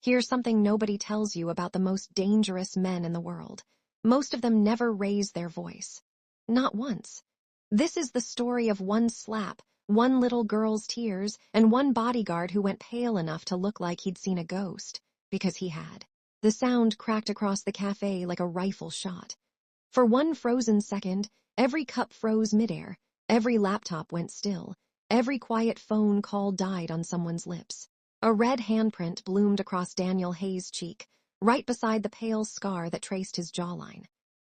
Here's something nobody tells you about the most dangerous men in the world. Most of them never raise their voice. Not once. This is the story of one slap, one little girl's tears, and one bodyguard who went pale enough to look like he'd seen a ghost, because he had. The sound cracked across the cafe like a rifle shot. For one frozen second, every cup froze midair, every laptop went still, every quiet phone call died on someone's lips. A red handprint bloomed across Daniel Hayes' cheek, right beside the pale scar that traced his jawline.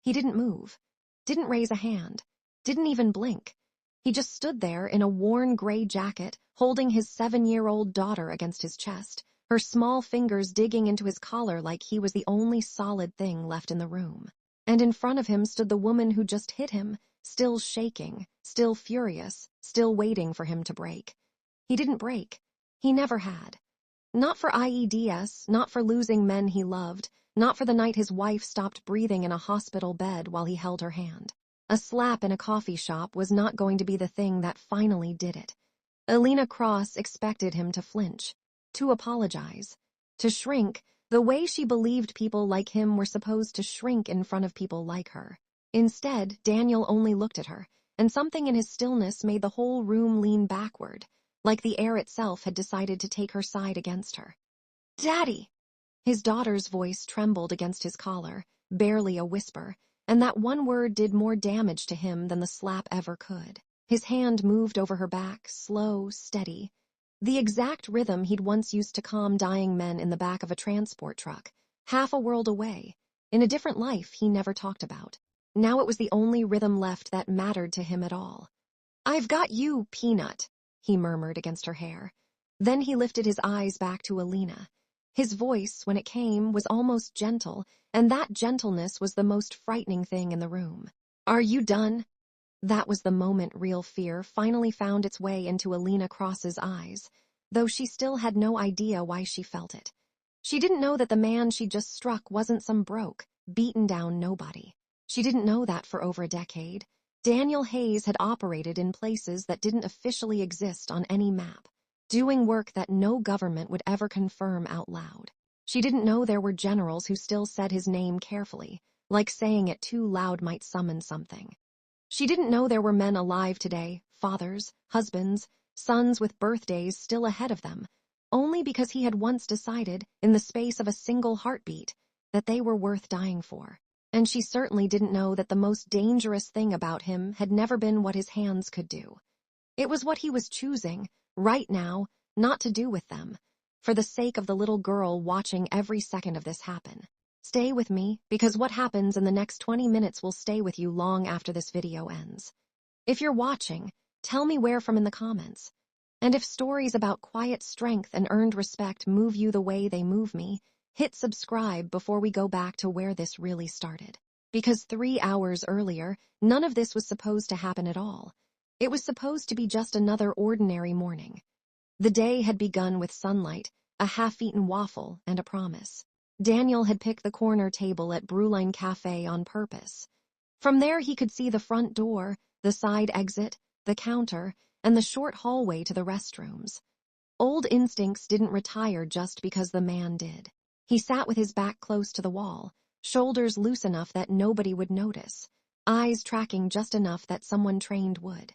He didn't move, didn't raise a hand, didn't even blink. He just stood there in a worn gray jacket, holding his 7-year-old daughter against his chest, her small fingers digging into his collar like he was the only solid thing left in the room. And in front of him stood the woman who just hit him, still shaking, still furious, still waiting for him to break. He didn't break. He never had. Not for IEDs, not for losing men he loved, not for the night his wife stopped breathing in a hospital bed while he held her hand. A slap in a coffee shop was not going to be the thing that finally did it. Alina Cross expected him to flinch, to apologize, to shrink, the way she believed people like him were supposed to shrink in front of people like her. Instead, Daniel only looked at her, and something in his stillness made the whole room lean backward, like the air itself had decided to take her side against her. "Daddy!" His daughter's voice trembled against his collar, barely a whisper, and that one word did more damage to him than the slap ever could. His hand moved over her back, slow, steady. The exact rhythm he'd once used to calm dying men in the back of a transport truck, half a world away, in a different life he never talked about. Now it was the only rhythm left that mattered to him at all. "I've got you, Peanut," he murmured against her hair. Then he lifted his eyes back to Alina. His voice, when it came, was almost gentle, and that gentleness was the most frightening thing in the room. "Are you done?" That was the moment real fear finally found its way into Alina Cross's eyes, though she still had no idea why she felt it. She didn't know that the man she just struck wasn't some broke, beaten down nobody. She didn't know that for over a decade. Daniel Hayes had operated in places that didn't officially exist on any map, doing work that no government would ever confirm out loud. She didn't know there were generals who still said his name carefully, like saying it too loud might summon something. She didn't know there were men alive today, fathers, husbands, sons with birthdays still ahead of them, only because he had once decided, in the space of a single heartbeat, that they were worth dying for. And she certainly didn't know that the most dangerous thing about him had never been what his hands could do. It was what he was choosing, right now, not to do with them, for the sake of the little girl watching every second of this happen. Stay with me, because what happens in the next 20 minutes will stay with you long after this video ends. If you're watching, tell me where from in the comments. And if stories about quiet strength and earned respect move you the way they move me, hit subscribe before we go back to where this really started. Because 3 hours earlier, none of this was supposed to happen at all. It was supposed to be just another ordinary morning. The day had begun with sunlight, a half-eaten waffle, and a promise. Daniel had picked the corner table at Brewline Café on purpose. From there he could see the front door, the side exit, the counter, and the short hallway to the restrooms. Old instincts didn't retire just because the man did. He sat with his back close to the wall, shoulders loose enough that nobody would notice, eyes tracking just enough that someone trained would.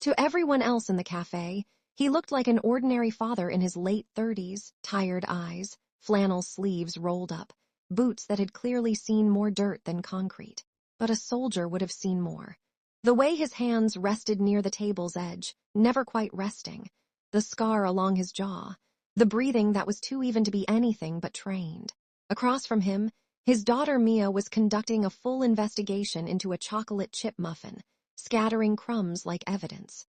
To everyone else in the cafe, he looked like an ordinary father in his late 30s, tired eyes, flannel sleeves rolled up, boots that had clearly seen more dirt than concrete. But a soldier would have seen more. The way his hands rested near the table's edge, never quite resting, the scar along his jaw, the breathing that was too even to be anything but trained. Across from him, his daughter Mia was conducting a full investigation into a chocolate chip muffin, scattering crumbs like evidence.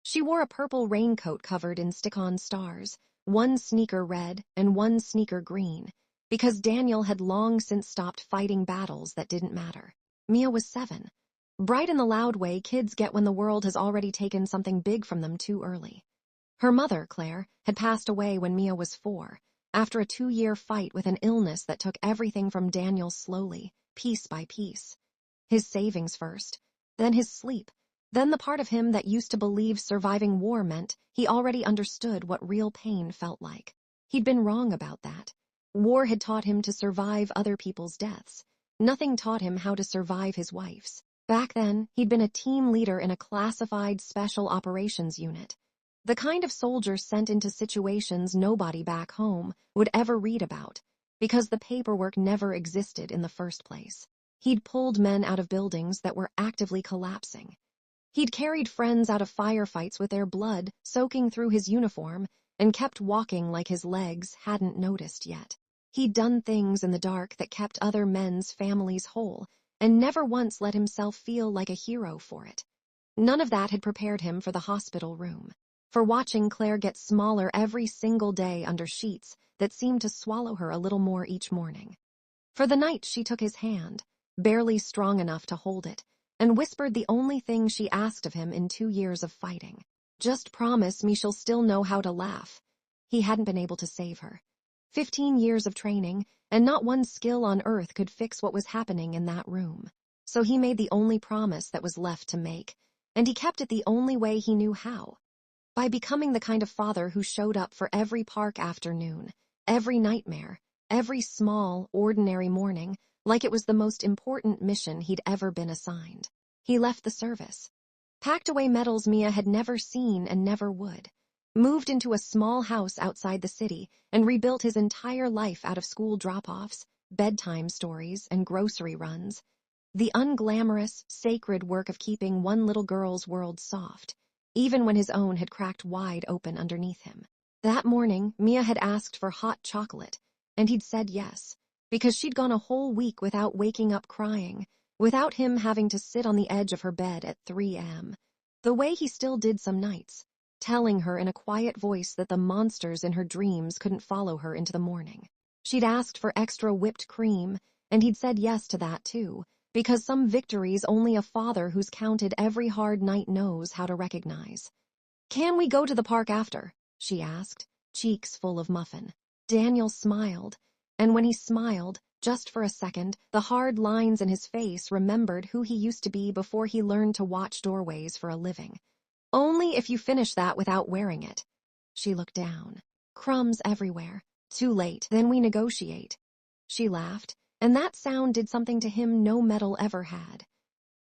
She wore a purple raincoat covered in stick-on stars, one sneaker red and one sneaker green, because Daniel had long since stopped fighting battles that didn't matter. Mia was 7. Bright in the loud way kids get when the world has already taken something big from them too early. Her mother, Claire, had passed away when Mia was 4, after a 2-year fight with an illness that took everything from Daniel slowly, piece by piece. His savings first, then his sleep, then the part of him that used to believe surviving war meant he already understood what real pain felt like. He'd been wrong about that. War had taught him to survive other people's deaths. Nothing taught him how to survive his wife's. Back then, he'd been a team leader in a classified special operations unit. The kind of soldier sent into situations nobody back home would ever read about, because the paperwork never existed in the first place. He'd pulled men out of buildings that were actively collapsing. He'd carried friends out of firefights with their blood soaking through his uniform and kept walking like his legs hadn't noticed yet. He'd done things in the dark that kept other men's families whole, and never once let himself feel like a hero for it. None of that had prepared him for the hospital room, for watching Claire get smaller every single day under sheets that seemed to swallow her a little more each morning. For the night she took his hand, barely strong enough to hold it, and whispered the only thing she asked of him in 2 years of fighting. "Just promise me she'll still know how to laugh." He hadn't been able to save her. 15 years of training, and not one skill on earth could fix what was happening in that room. So he made the only promise that was left to make, and he kept it the only way he knew how. By becoming the kind of father who showed up for every park afternoon, every nightmare, every small, ordinary morning, like it was the most important mission he'd ever been assigned. He left the service, packed away medals Mia had never seen and never would, moved into a small house outside the city, and rebuilt his entire life out of school drop-offs, bedtime stories, and grocery runs. The unglamorous, sacred work of keeping one little girl's world soft, even when his own had cracked wide open underneath him. That morning, Mia had asked for hot chocolate, and he'd said yes, because she'd gone a whole week without waking up crying, without him having to sit on the edge of her bed at 3 a.m., the way he still did some nights, telling her in a quiet voice that the monsters in her dreams couldn't follow her into the morning. She'd asked for extra whipped cream, and he'd said yes to that too, because some victories only a father who's counted every hard night knows how to recognize. "Can we go to the park after?" she asked, cheeks full of muffin. Daniel smiled, and when he smiled, just for a second, the hard lines in his face remembered who he used to be before he learned to watch doorways for a living. "Only if you finish that without wearing it." She looked down. Crumbs everywhere. "Too late, then we negotiate." She laughed, and that sound did something to him no metal ever had.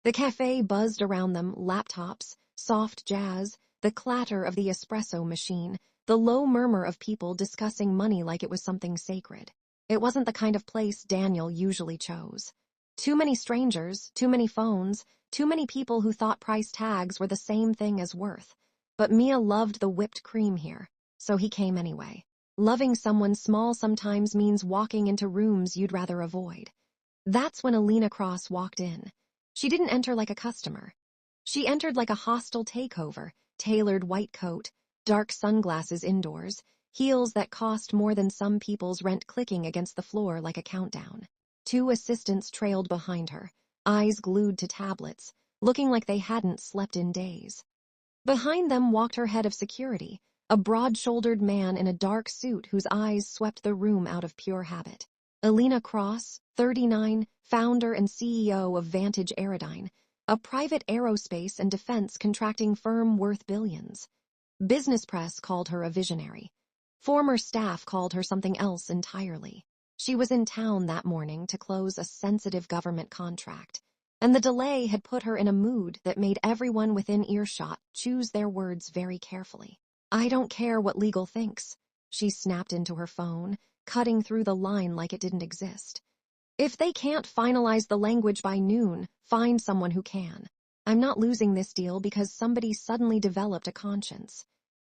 The cafe buzzed around them, laptops, soft jazz, the clatter of the espresso machine, the low murmur of people discussing money like it was something sacred. It wasn't the kind of place Daniel usually chose. Too many strangers, too many phones, too many people who thought price tags were the same thing as worth. But Mia loved the whipped cream here, so he came anyway. Loving someone small sometimes means walking into rooms you'd rather avoid. That's when Alina Cross walked in. She didn't enter like a customer. She entered like a hostile takeover, tailored white coat, dark sunglasses indoors, heels that cost more than some people's rent clicking against the floor like a countdown. 2 assistants trailed behind her, eyes glued to tablets, looking like they hadn't slept in days. Behind them walked her head of security, a broad-shouldered man in a dark suit whose eyes swept the room out of pure habit. Alina Cross, 39, founder and CEO of Vantage Aerodyne, a private aerospace and defense contracting firm worth billions. Business press called her a visionary. Former staff called her something else entirely. She was in town that morning to close a sensitive government contract, and the delay had put her in a mood that made everyone within earshot choose their words very carefully. "I don't care what legal thinks," she snapped into her phone, cutting through the line like it didn't exist. "If they can't finalize the language by noon, find someone who can. I'm not losing this deal because somebody suddenly developed a conscience."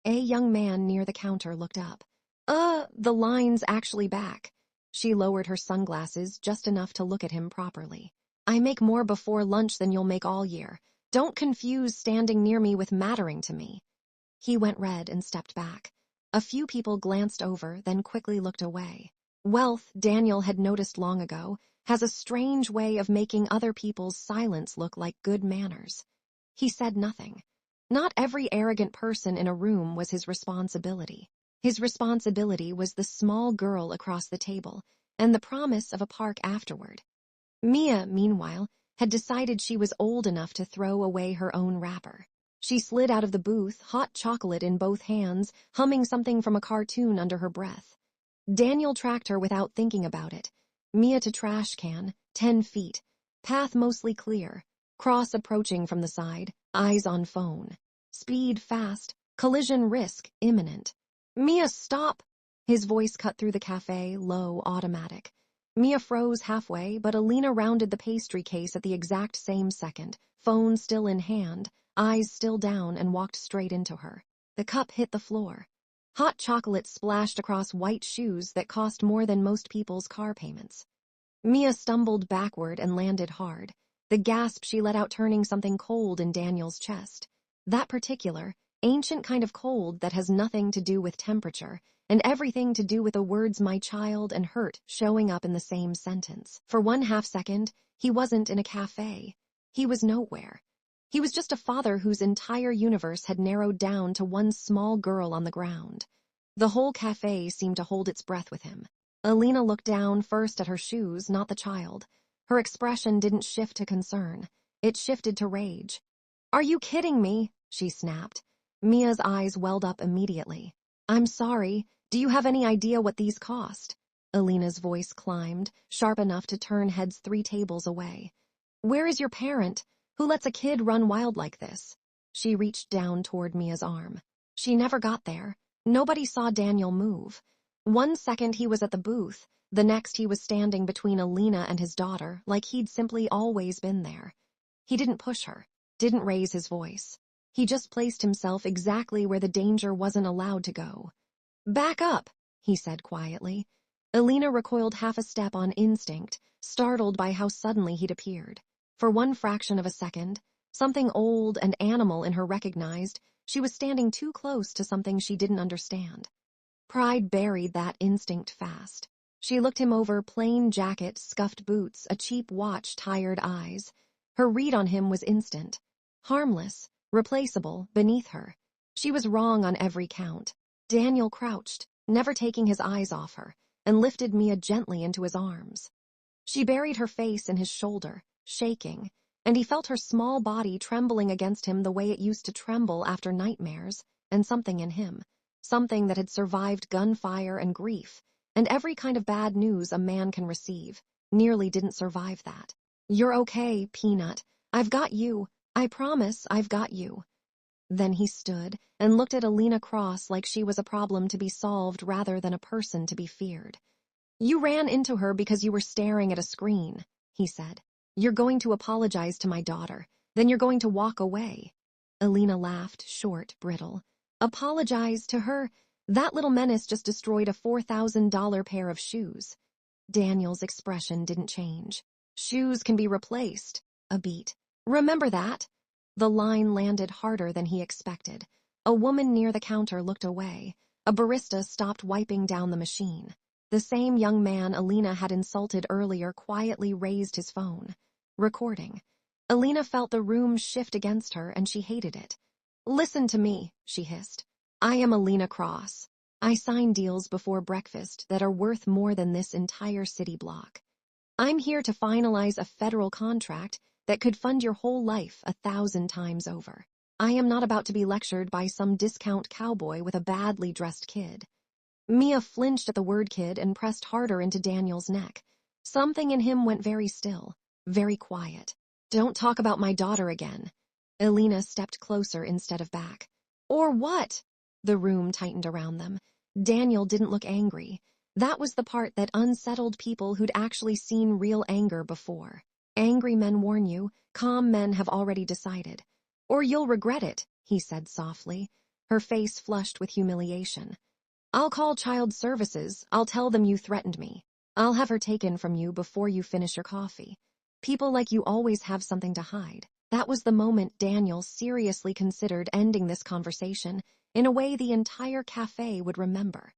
A young man near the counter looked up. The line's actually back." She lowered her sunglasses just enough to look at him properly. "I make more before lunch than you'll make all year. Don't confuse standing near me with mattering to me." He went red and stepped back. A few people glanced over, then quickly looked away. Wealth, Daniel had noticed long ago, has a strange way of making other people's silence look like good manners. He said nothing. Not every arrogant person in a room was his responsibility. His responsibility was the small girl across the table and the promise of a park afterward. Mia, meanwhile, had decided she was old enough to throw away her own wrapper. She slid out of the booth, hot chocolate in both hands, humming something from a cartoon under her breath. Daniel tracked her without thinking about it. Mia to trash can, 10 feet. Path mostly clear. Cross approaching from the side, eyes on phone. Speed fast, collision risk imminent. Mia, stop! His voice cut through the cafe, low, automatic. Mia froze halfway, but Alina rounded the pastry case at the exact same second, phone still in hand, eyes still down, and walked straight into her. The cup hit the floor. Hot chocolate splashed across white shoes that cost more than most people's car payments. Mia stumbled backward and landed hard, the gasp she let out turning something cold in Daniel's chest. That particular, ancient kind of cold that has nothing to do with temperature, and everything to do with the words "my child" and "hurt" showing up in the same sentence. For 1/2 second, he wasn't in a cafe. He was nowhere. He was just a father whose entire universe had narrowed down to one small girl on the ground. The whole cafe seemed to hold its breath with him. Alina looked down first at her shoes, not the child. Her expression didn't shift to concern. It shifted to rage. "Are you kidding me?" she snapped. Mia's eyes welled up immediately. "I'm sorry. Do you have any idea what these cost?" Alina's voice climbed, sharp enough to turn heads 3 tables away. "Where is your parent? Who lets a kid run wild like this?" She reached down toward Mia's arm. She never got there. Nobody saw Daniel move. 1 second he was at the booth, the next he was standing between Alina and his daughter, like he'd simply always been there. He didn't push her, didn't raise his voice. He just placed himself exactly where the danger wasn't allowed to go. "Back up," he said quietly. Alina recoiled half a step on instinct, startled by how suddenly he'd appeared. For 1 fraction of a second, something old and animal in her recognized she was standing too close to something she didn't understand. Pride buried that instinct fast. She looked him over, plain jacket, scuffed boots, a cheap watch, tired eyes. Her read on him was instant. Harmless, replaceable, beneath her. She was wrong on every count. Daniel crouched, never taking his eyes off her, and lifted Mia gently into his arms. She buried her face in his shoulder, shaking, and he felt her small body trembling against him the way it used to tremble after nightmares, and something in him, something that had survived gunfire and grief, and every kind of bad news a man can receive, nearly didn't survive that. "You're okay, Peanut. I've got you. I promise I've got you." Then he stood and looked at Alina Cross like she was a problem to be solved rather than a person to be feared. "You ran into her because you were staring at a screen," he said. "You're going to apologize to my daughter. Then you're going to walk away." Alina laughed, short, brittle. "Apologize to her? That little menace just destroyed a $4,000 pair of shoes." Daniel's expression didn't change. "Shoes can be replaced." A beat. "Remember that?" The line landed harder than he expected. A woman near the counter looked away. A barista stopped wiping down the machine. The same young man Alina had insulted earlier quietly raised his phone. Recording. Alina felt the room shift against her, and she hated it. "Listen to me," she hissed. "I am Alina Cross. I sign deals before breakfast that are worth more than this entire city block. I'm here to finalize a federal contract that could fund your whole life 1,000 times over. I am not about to be lectured by some discount cowboy with a badly dressed kid." Mia flinched at the word kid and pressed harder into Daniel's neck. Something in him went very still, very quiet. "Don't talk about my daughter again." Alina stepped closer instead of back. "Or what?" The room tightened around them. Daniel didn't look angry. That was the part that unsettled people who'd actually seen real anger before. Angry men warn you, calm men have already decided. "Or you'll regret it," he said softly. Her face flushed with humiliation. "I'll call child services. I'll tell them you threatened me. I'll have her taken from you before you finish your coffee. People like you always have something to hide." That was the moment Daniel seriously considered ending this conversation in a way the entire cafe would remember.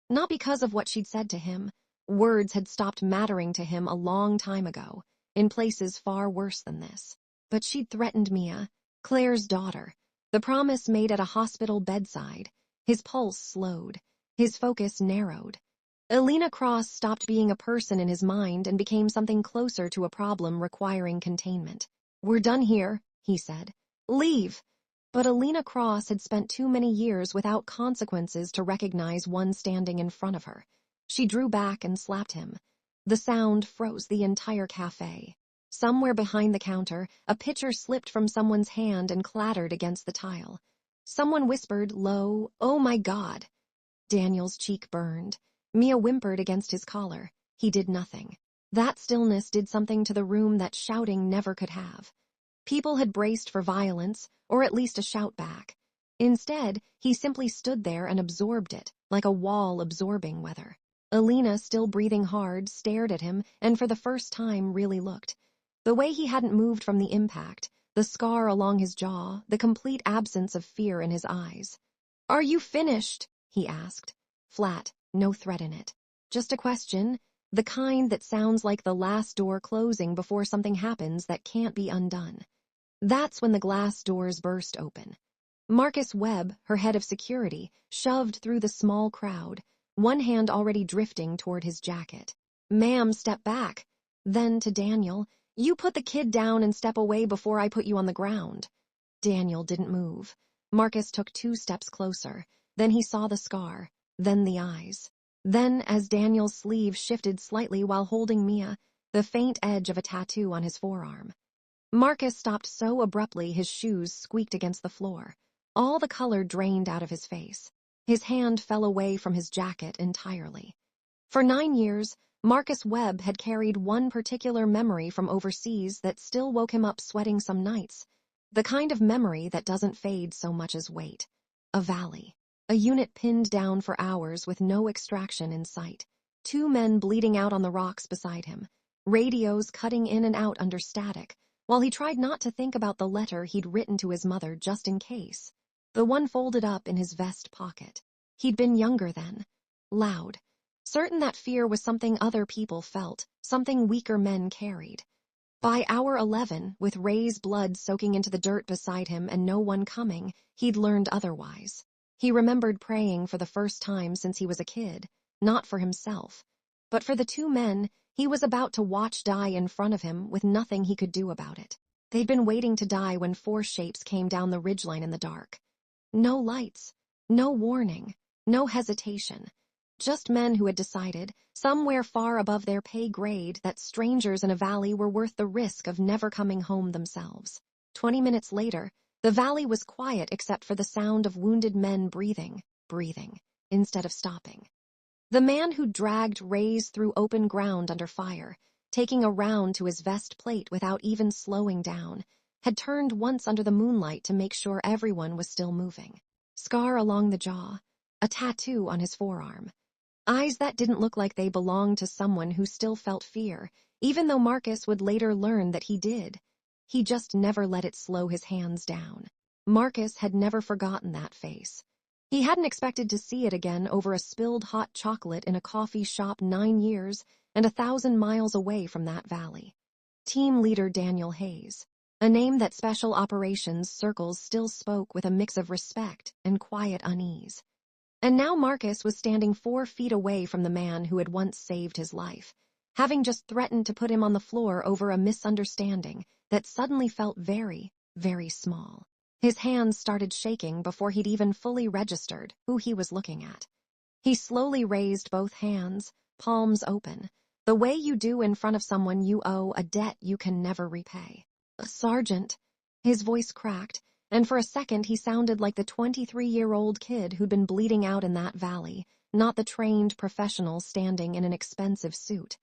Not because of what she'd said to him. Words had stopped mattering to him a long time ago, in places far worse than this. But she'd threatened Mia, Claire's daughter, the promise made at a hospital bedside. His pulse slowed. His focus narrowed. Alina Cross stopped being a person in his mind and became something closer to a problem requiring containment. "We're done here," he said. "Leave." But Alina Cross had spent too many years without consequences to recognize one standing in front of her. She drew back and slapped him. The sound froze the entire cafe. Somewhere behind the counter, a pitcher slipped from someone's hand and clattered against the tile. Someone whispered low, "Oh my God." Daniel's cheek burned. Mia whimpered against his collar. He did nothing. That stillness did something to the room that shouting never could have. People had braced for violence, or at least a shout back. Instead, he simply stood there and absorbed it, like a wall absorbing weather. Alina, still breathing hard, stared at him and for the first time really looked. The way he hadn't moved from the impact, the scar along his jaw, the complete absence of fear in his eyes. "Are you finished?" he asked. Flat, no threat in it. Just a question, the kind that sounds like the last door closing before something happens that can't be undone. That's when the glass doors burst open. Marcus Webb, her head of security, shoved through the small crowd, one hand already drifting toward his jacket. "Ma'am, step back." Then to Daniel, "You put the kid down and step away before I put you on the ground." Daniel didn't move. Marcus took 2 steps closer. Then he saw the scar, then the eyes. Then, as Daniel's sleeve shifted slightly while holding Mia, the faint edge of a tattoo on his forearm. Marcus stopped so abruptly his shoes squeaked against the floor. All the color drained out of his face. His hand fell away from his jacket entirely. For 9 years, Marcus Webb had carried one particular memory from overseas that still woke him up sweating some nights. The kind of memory that doesn't fade so much as weight. A valley. A unit pinned down for hours with no extraction in sight. 2 men bleeding out on the rocks beside him. Radios cutting in and out under static, while he tried not to think about the letter he'd written to his mother just in case. The one folded up in his vest pocket. He'd been younger then. Loud. Certain that fear was something other people felt, something weaker men carried. By hour 11, with Ray's blood soaking into the dirt beside him and no one coming, he'd learned otherwise. He remembered praying for the first time since he was a kid, not for himself, but for the 2 men he was about to watch die in front of him with nothing he could do about it. They'd been waiting to die when 4 shapes came down the ridgeline in the dark. No lights, no warning, no hesitation. Just men who had decided, somewhere far above their pay grade, that strangers in a valley were worth the risk of never coming home themselves. 20 minutes later, the valley was quiet except for the sound of wounded men breathing, instead of stopping. The man who dragged Ray's through open ground under fire, taking a round to his vest plate without even slowing down, had turned once under the moonlight to make sure everyone was still moving. Scar along the jaw, a tattoo on his forearm. Eyes that didn't look like they belonged to someone who still felt fear, even though Marcus would later learn that he did. He just never let it slow his hands down. Marcus had never forgotten that face. He hadn't expected to see it again over a spilled hot chocolate in a coffee shop 9 years and 1,000 miles away from that valley. Team leader Daniel Hayes, a name that special operations circles still spoke with a mix of respect and quiet unease. And now Marcus was standing 4 feet away from the man who had once saved his life, having just threatened to put him on the floor over a misunderstanding that suddenly felt very, very small. His hands started shaking before he'd even fully registered who he was looking at. He slowly raised both hands, palms open, the way you do in front of someone you owe a debt you can never repay. "Sergeant," his voice cracked, and for a second he sounded like the 23-year-old kid who'd been bleeding out in that valley, not the trained professional standing in an expensive suit.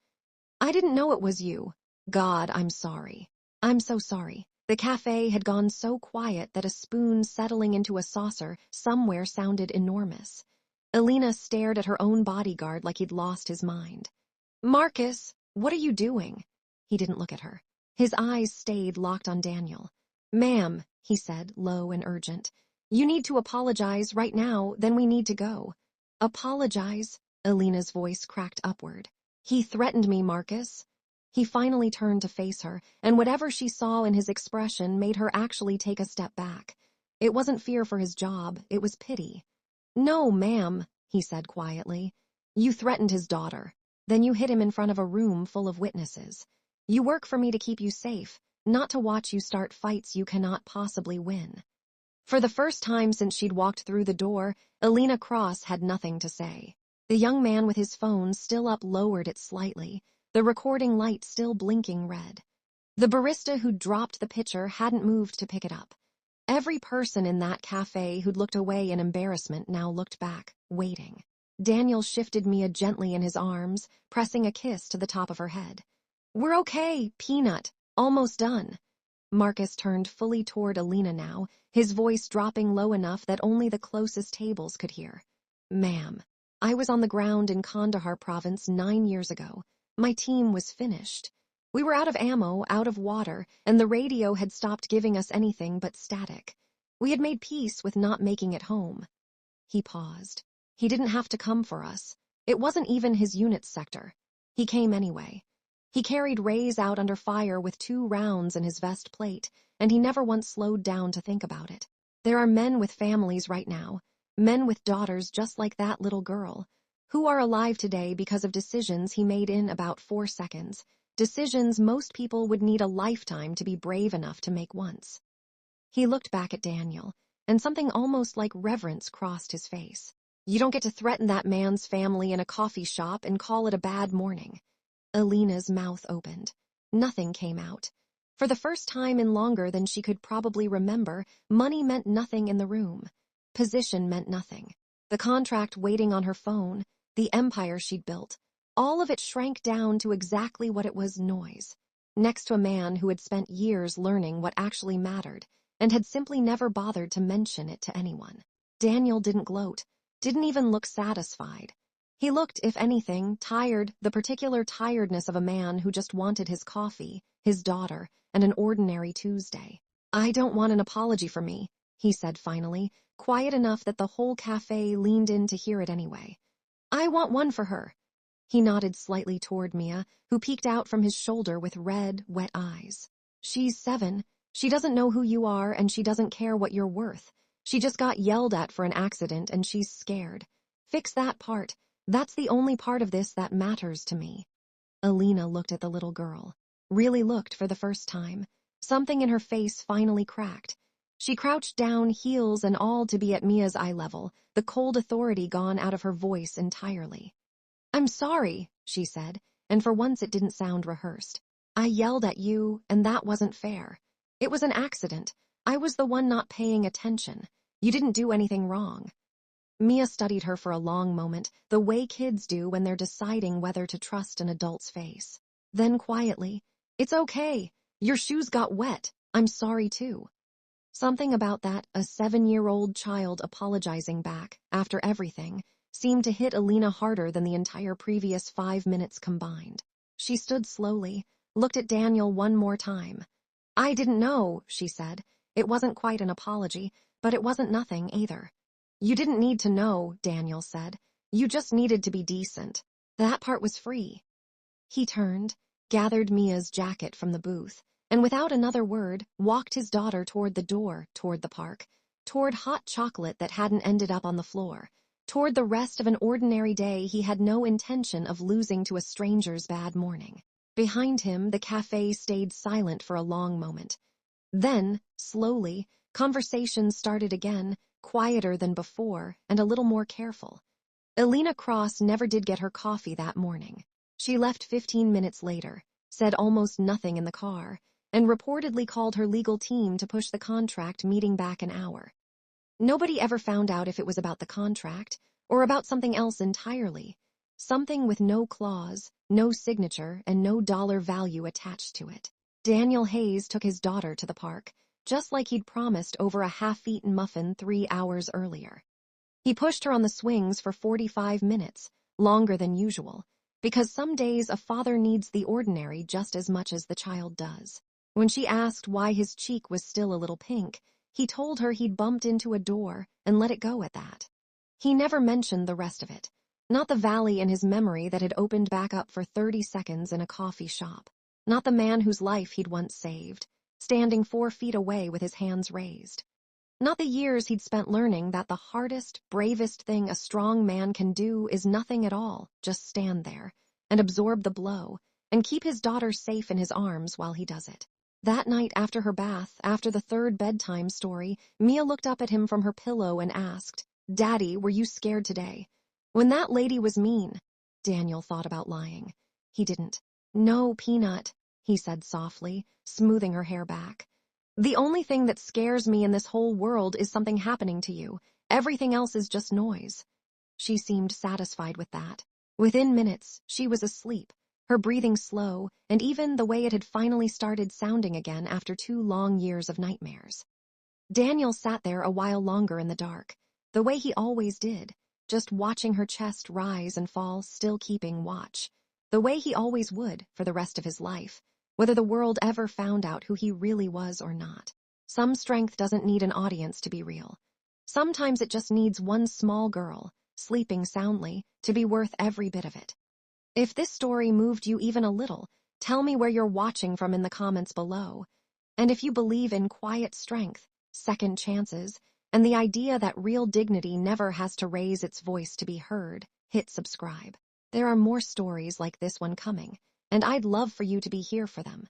"I didn't know it was you. God, I'm sorry. I'm so sorry." The cafe had gone so quiet that a spoon settling into a saucer somewhere sounded enormous. Alina stared at her own bodyguard like he'd lost his mind. "Marcus, what are you doing?" He didn't look at her. His eyes stayed locked on Daniel. "Ma'am," he said, low and urgent, "you need to apologize right now, then we need to go." "Apologize?" Alina's voice cracked upward. "He threatened me, Marcus." He finally turned to face her, and whatever she saw in his expression made her actually take a step back. It wasn't fear for his job, it was pity. "No, ma'am," he said quietly. "You threatened his daughter. Then you hit him in front of a room full of witnesses. You work for me to keep you safe, not to watch you start fights you cannot possibly win." For the first time since she'd walked through the door, Alina Cross had nothing to say. The young man with his phone still up lowered it slightly, the recording light still blinking red. The barista who'd dropped the pitcher hadn't moved to pick it up. Every person in that cafe who'd looked away in embarrassment now looked back, waiting. Daniel shifted Mia gently in his arms, pressing a kiss to the top of her head. "We're okay, Peanut. Almost done." Marcus turned fully toward Alina now, his voice dropping low enough that only the closest tables could hear. "Ma'am, I was on the ground in Kandahar province 9 years ago. My team was finished. We were out of ammo, out of water, and the radio had stopped giving us anything but static. We had made peace with not making it home." He paused. He didn't have to come for us. It wasn't even his unit's sector. He came anyway. He carried Rays out under fire with 2 rounds in his vest plate, and he never once slowed down to think about it. There are men with families right now, men with daughters just like that little girl, who are alive today because of decisions he made in about 4 seconds, decisions most people would need a lifetime to be brave enough to make once. He looked back at Daniel, and something almost like reverence crossed his face. "You don't get to threaten that man's family in a coffee shop and call it a bad morning." Alina's mouth opened. Nothing came out. For the first time in longer than she could probably remember, money meant nothing in the room. Position meant nothing. The contract waiting on her phone, the empire she'd built, all of it shrank down to exactly what it was: noise. Next to a man who had spent years learning what actually mattered, and had simply never bothered to mention it to anyone. Daniel didn't gloat, didn't even look satisfied. He looked, if anything, tired, the particular tiredness of a man who just wanted his coffee, his daughter, and an ordinary Tuesday. "I don't want an apology for me," he said finally, quiet enough that the whole cafe leaned in to hear it anyway. "I want one for her." He nodded slightly toward Mia, who peeked out from his shoulder with red, wet eyes. "She's 7. She doesn't know who you are, and she doesn't care what you're worth. She just got yelled at for an accident, and she's scared. Fix that part. That's the only part of this that matters to me." Alina looked at the little girl. Really looked for the first time. Something in her face finally cracked. She crouched down, heels and all, to be at Mia's eye level, the cold authority gone out of her voice entirely. "I'm sorry," she said, and for once it didn't sound rehearsed. "I yelled at you, and that wasn't fair. It was an accident. I was the one not paying attention. You didn't do anything wrong." Mia studied her for a long moment, the way kids do when they're deciding whether to trust an adult's face. Then quietly, "It's okay. Your shoes got wet. I'm sorry too." Something about that, a 7-year-old child apologizing back, after everything, seemed to hit Alina harder than the entire previous 5 minutes combined. She stood slowly, looked at Daniel one more time. "I didn't know," she said. It wasn't quite an apology, but it wasn't nothing either. "You didn't need to know," Daniel said. "You just needed to be decent. That part was free." He turned, gathered Mia's jacket from the booth, and without another word, walked his daughter toward the door, toward the park, toward hot chocolate that hadn't ended up on the floor, toward the rest of an ordinary day he had no intention of losing to a stranger's bad morning. Behind him, the cafe stayed silent for a long moment. Then, slowly, conversation started again, quieter than before and a little more careful. Alina Cross never did get her coffee that morning. She left 15 minutes later, said almost nothing in the car, and reportedly called her legal team to push the contract meeting back an hour. Nobody ever found out if it was about the contract or about something else entirely, something with no clause, no signature, and no dollar value attached to it. Daniel Hayes took his daughter to the park, just like he'd promised over a half-eaten muffin 3 hours earlier. He pushed her on the swings for 45 minutes, longer than usual, because some days a father needs the ordinary just as much as the child does. When she asked why his cheek was still a little pink, he told her he'd bumped into a door and let it go at that. He never mentioned the rest of it, not the valley in his memory that had opened back up for 30 seconds in a coffee shop, not the man whose life he'd once saved, standing 4 feet away with his hands raised. Not the years he'd spent learning that the hardest, bravest thing a strong man can do is nothing at all, just stand there, and absorb the blow, and keep his daughter safe in his arms while he does it. That night after her bath, after the 3rd bedtime story, Mia looked up at him from her pillow and asked, "Daddy, were you scared today?" When that lady was mean, Daniel thought about lying. He didn't. No, Peanut, he said softly, smoothing her hair back. The only thing that scares me in this whole world is something happening to you. Everything else is just noise. She seemed satisfied with that. Within minutes, she was asleep, her breathing slow, and even the way it had finally started sounding again after 2 long years of nightmares. Daniel sat there a while longer in the dark, the way he always did, just watching her chest rise and fall, still keeping watch, the way he always would for the rest of his life, whether the world ever found out who he really was or not. Some strength doesn't need an audience to be real. Sometimes it just needs one small girl, sleeping soundly, to be worth every bit of it. If this story moved you even a little, tell me where you're watching from in the comments below. And if you believe in quiet strength, second chances, and the idea that real dignity never has to raise its voice to be heard, hit subscribe. There are more stories like this one coming, and I'd love for you to be here for them.